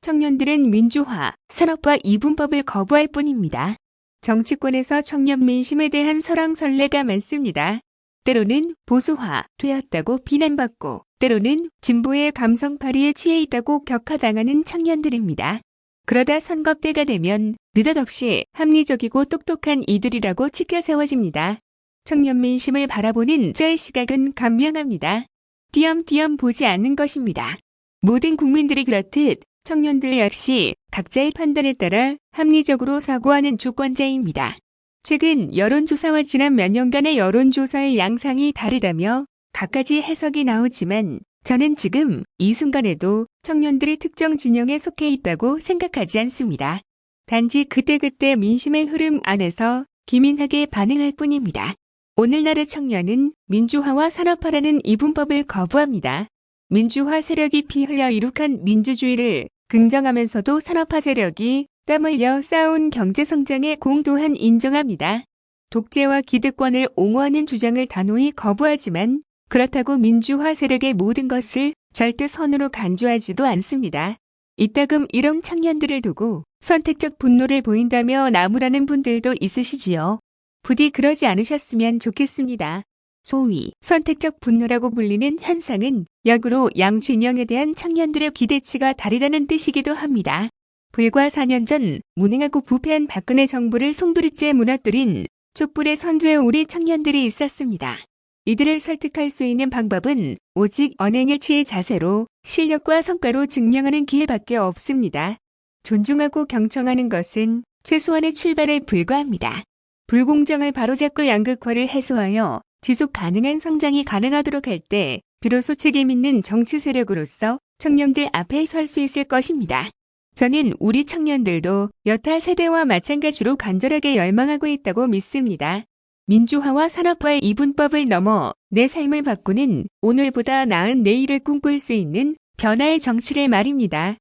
청년들은 민주화, 산업화 이분법을 거부할 뿐입니다. 정치권에서 청년 민심에 대한 설왕설래가 많습니다. 때로는 보수화 되었다고 비난받고 때로는 진보의 감성파리에 취해 있다고 격하당하는 청년들입니다. 그러다 선거 때가 되면 느닷없이 합리적이고 똑똑한 이들이라고 치켜 세워집니다. 청년 민심을 바라보는 저의 시각은 간명합니다. 띄엄띄엄 보지 않는 것입니다. 모든 국민들이 그렇듯 청년들 역시 각자의 판단에 따라 합리적으로 사고하는 주권자입니다. 최근 여론조사와 지난 몇 년간의 여론조사의 양상이 다르다며 갖가지 해석이 나오지만 저는 지금 이 순간에도 청년들이 특정 진영에 속해 있다고 생각하지 않습니다. 단지 그때그때 민심의 흐름 안에서 기민하게 반응할 뿐입니다. 오늘날의 청년은 민주화와 산업화라는 이분법을 거부합니다. 민주화 세력이 피 흘려 이룩한 민주주의를 긍정하면서도 산업화 세력이 땀 흘려 쌓아온 경제성장에 공도한 인정합니다. 독재와 기득권을 옹호하는 주장을 단호히 거부하지만 그렇다고 민주화 세력의 모든 것을 절대 선으로 간주하지도 않습니다. 이따금 이런 청년들을 두고 선택적 분노를 보인다며 나무라는 분들도 있으시지요. 부디 그러지 않으셨으면 좋겠습니다. 소위 선택적 분노라고 불리는 현상은 역으로 양 진영에 대한 청년들의 기대치가 다르다는 뜻이기도 합니다. 불과 4년 전 무능하고 부패한 박근혜 정부를 송두리째 무너뜨린 촛불의 선두에 우리 청년들이 있었습니다. 이들을 설득할 수 있는 방법은 오직 언행일치의 자세로 실력과 성과로 증명하는 길밖에 없습니다. 존중하고 경청하는 것은 최소한의 출발에 불과합니다. 불공정을 바로잡고 양극화를 해소하여 지속 가능한 성장이 가능하도록 할 때 비로소 책임 있는 정치 세력으로서 청년들 앞에 설 수 있을 것입니다. 저는 우리 청년들도 여타 세대와 마찬가지로 간절하게 열망하고 있다고 믿습니다. 민주화와 산업화의 이분법을 넘어 내 삶을 바꾸는 오늘보다 나은 내일을 꿈꿀 수 있는 변화의 정치를 말입니다.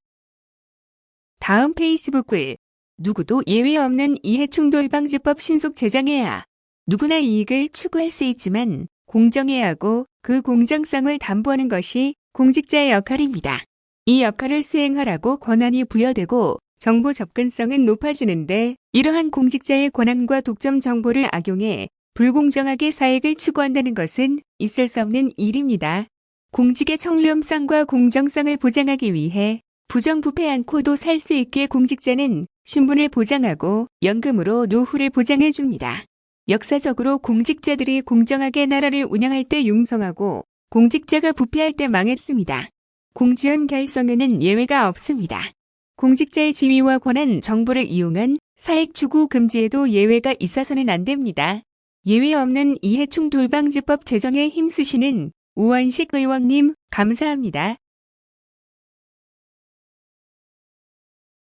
다음 페이스북 글. 누구도 예외 없는 이해충돌방지법 신속 제정해야. 누구나 이익을 추구할 수 있지만 공정해야 하고 그 공정성을 담보하는 것이 공직자의 역할입니다. 이 역할을 수행하라고 권한이 부여되고 정보 접근성은 높아지는데 이러한 공직자의 권한과 독점 정보를 악용해 불공정하게 사익을 추구한다는 것은 있을 수 없는 일입니다. 공직의 청렴성과 공정성을 보장하기 위해 부정부패 않고도 살 수 있게 공직자는 신분을 보장하고 연금으로 노후를 보장해 줍니다. 역사적으로 공직자들이 공정하게 나라를 운영할 때 융성하고 공직자가 부패할 때 망했습니다. 공지원 결성에는 예외가 없습니다. 공직자의 지위와 권한, 정보를 이용한 사익 추구 금지에도 예외가 있어서는 안 됩니다. 예외 없는 이해충돌방지법 제정에 힘쓰시는 우원식 의원님 감사합니다.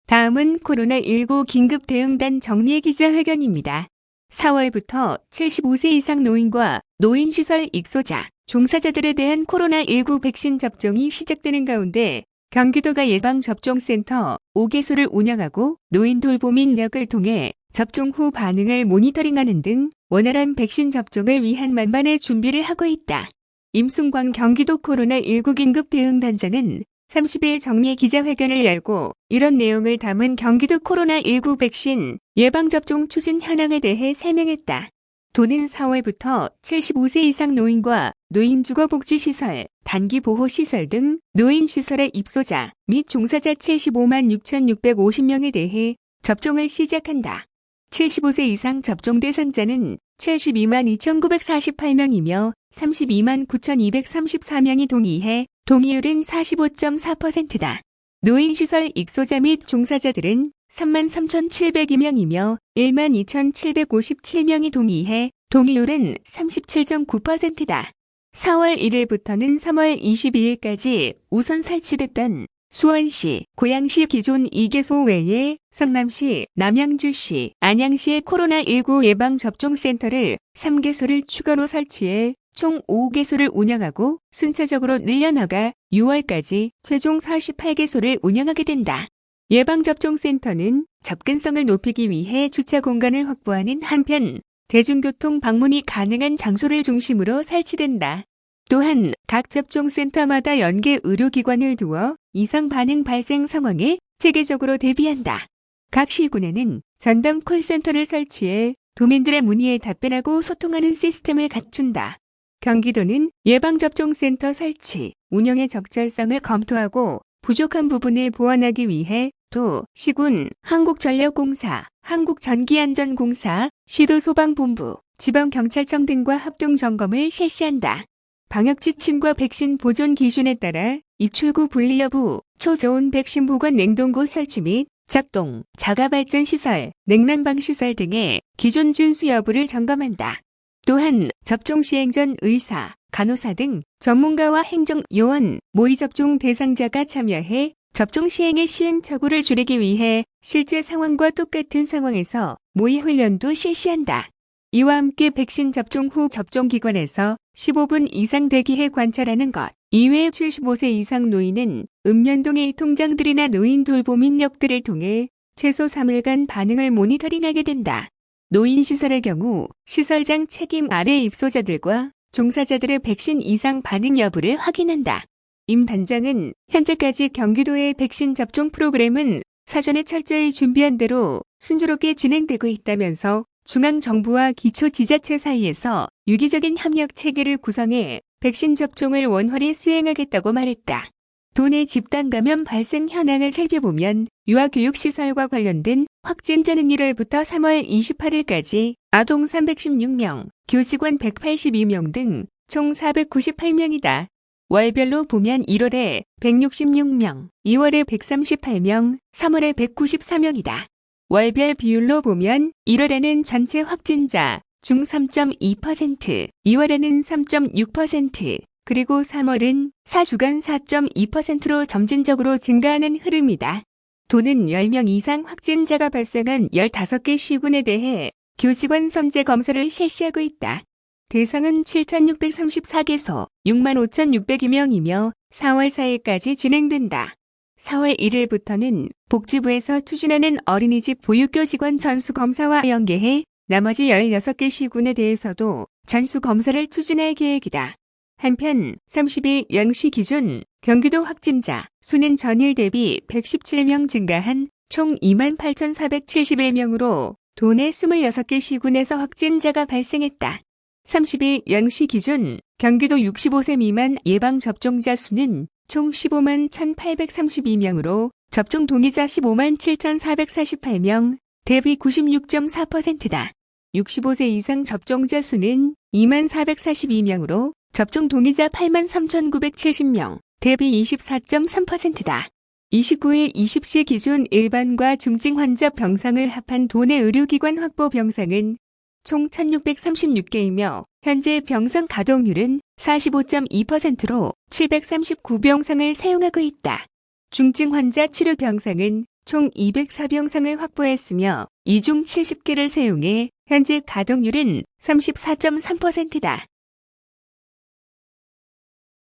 다음은 코로나19 긴급대응단 정리의 기자회견입니다. 4월부터 75세 이상 노인과 노인시설 익소자, 종사자들에 대한 코로나19 백신 접종이 시작되는 가운데 경기도가 예방접종센터 5개소를 운영하고 노인 돌봄 인력을 통해 접종 후 반응을 모니터링하는 등 원활한 백신 접종을 위한 만반의 준비를 하고 있다. 임순광 경기도 코로나19 긴급대응단장은 30일 정례 기자회견을 열고 이런 내용을 담은 경기도 코로나19 백신 예방접종 추진 현황에 대해 설명했다. 도는 4월부터 75세 이상 노인과 노인주거복지시설, 단기보호시설 등 노인시설의 입소자 및 종사자 75만 6,650명에 대해 접종을 시작한다. 75세 이상 접종 대상자는 72만 2,948명이며 32만 9,234명이 동의해 동의율은 45.4%다. 노인시설 익소자 및 종사자들은 3만 3,702명이며 1만 2,757명이 동의해 동의율은 37.9%다. 4월 1일부터는 3월 22일까지 우선 설치됐던 수원시, 고양시 기존 2개소 외에 성남시, 남양주시, 안양시의 코로나19 예방접종센터를 3개소를 추가로 설치해 총 5개소를 운영하고 순차적으로 늘려나가 6월까지 최종 48개소를 운영하게 된다. 예방접종센터는 접근성을 높이기 위해 주차 공간을 확보하는 한편 대중교통 방문이 가능한 장소를 중심으로 설치된다. 또한 각 접종센터마다 연계 의료기관을 두어 이상 반응 발생 상황에 체계적으로 대비한다. 각 시군에는 전담 콜센터를 설치해 도민들의 문의에 답변하고 소통하는 시스템을 갖춘다. 경기도는 예방접종센터 설치, 운영의 적절성을 검토하고 부족한 부분을 보완하기 위해 도, 시군, 한국전력공사, 한국전기안전공사, 시도소방본부, 지방경찰청 등과 합동점검을 실시한다. 방역지침과 백신 보존 기준에 따라 입출구 분리 여부, 초저온 백신 보관 냉동고 설치 및 작동, 자가발전시설, 냉난방시설 등의 기준 준수 여부를 점검한다. 또한 접종 시행 전 의사, 간호사 등 전문가와 행정요원, 모의접종 대상자가 참여해 접종 시행의 시행착오를 줄이기 위해 실제 상황과 똑같은 상황에서 모의훈련도 실시한다. 이와 함께 백신 접종 후 접종기관에서 15분 이상 대기해 관찰하는 것 이외에 75세 이상 노인은 읍면동의 통장들이나 노인 돌봄 인력들을 통해 최소 3일간 반응을 모니터링하게 된다. 노인시설의 경우 시설장 책임 아래 입소자들과 종사자들의 백신 이상 반응 여부를 확인한다. 임 단장은 현재까지 경기도의 백신 접종 프로그램은 사전에 철저히 준비한 대로 순조롭게 진행되고 있다면서 중앙정부와 기초지자체 사이에서 유기적인 협력 체계를 구성해 백신 접종을 원활히 수행하겠다고 말했다. 도내 집단 감염 발생 현황을 살펴보면 유아교육시설과 관련된 확진자는 1월부터 3월 28일까지 아동 316명, 교직원 182명 등 총 498명이다. 월별로 보면 1월에 166명, 2월에 138명, 3월에 194명이다. 월별 비율로 보면 1월에는 전체 확진자 중 3.2%, 2월에는 3.6%, 그리고 3월은 4주간 4.2%로 점진적으로 증가하는 흐름이다. 도는 10명 이상 확진자가 발생한 15개 시군에 대해 교직원 선제 검사를 실시하고 있다. 대상은 7,634개소 65,602명이며 4월 4일까지 진행된다. 4월 1일부터는 복지부에서 추진하는 어린이집 보육교직원 전수검사와 연계해 나머지 16개 시군에 대해서도 전수검사를 추진할 계획이다. 한편 30일 0시 기준 경기도 확진자 수는 전일 대비 117명 증가한 총 28,471명으로 도내 26개 시군에서 확진자가 발생했다. 30일 0시 기준 경기도 65세 미만 예방접종자 수는 총 15만 1,832명으로 접종 동의자 15만 7,448명, 대비 96.4%다. 65세 이상 접종자 수는 2만 442명으로 접종 동의자 8만 3,970명, 대비 24.3%다. 29일 20시 기준 일반과 중증 환자 병상을 합한 도내 의료기관 확보 병상은 총 1,636개이며 현재 병상 가동률은 45.2%로 739병상을 사용하고 있다. 중증 환자 치료 병상은 총 204병상을 확보했으며 이 중 70개를 사용해 현재 가동률은 34.3%다.